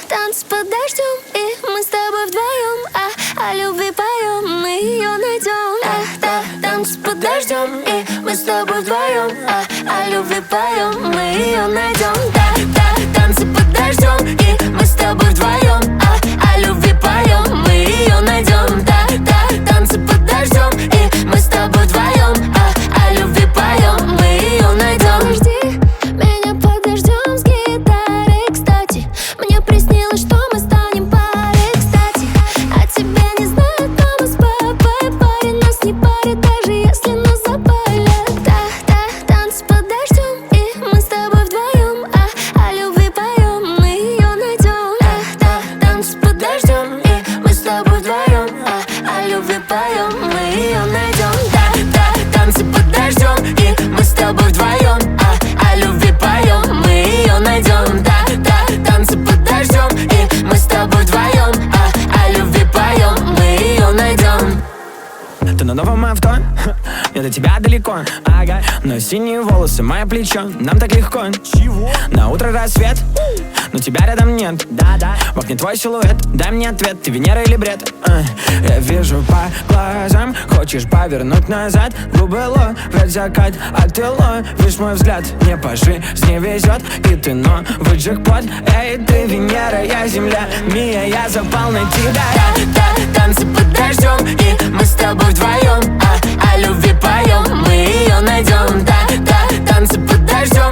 Танцы под дождем, и мы с тобой вдвоем, о любви поем, мы ее найдем. Танцы под дождем, и мы с тобой вдвоем, о любви поем, мы ее найдем. Танцы под дождем, и мы с тобой вдвоем, о любви поем, мы ее найдем. Танцы под дождем, и мы с тобой вдвоем, о любви поем, мы ее найдем. Жди меня под дождем с гитарой, кстати. Мне приснилось, что мы станем парой, кстати. А тебя не знают, но мы с папой парень. Нас не парит, даже если нас запалят. Танцы под дождем, и мы с тобой вдвоем, о любви поем, мы ее найдем. Танцы под дождем, и мы с тобой вдвоем, о любви поем, мы ее найдем. Танцы под дождем, и мы с тобой вдвоем, о любви поем, мы ее найдем. Танцы под дождем, и мы с тобой вдвоем, о любви поем, мы ее найдем. Ты на новом авто, я до тебя далеко, ага. Но синие волосы, мое плечо, нам так легко. Чего? На утро рассвет, но тебя рядом нет. Да-да. В окне твой силуэт, дай мне ответ, ты Венера или бред? Я вижу по глазам, хочешь повернуть назад. Губы ловят закат, а ты ловишь мой взгляд. Мне по жизни везет, и ты новый джекпот. Эй, ты Венера, я Земля, Мия, я запал на тебя. Танцы под дождем, и мы с тобой вдвоем, о любви поем, мы ее найдем. Танцы под дождем,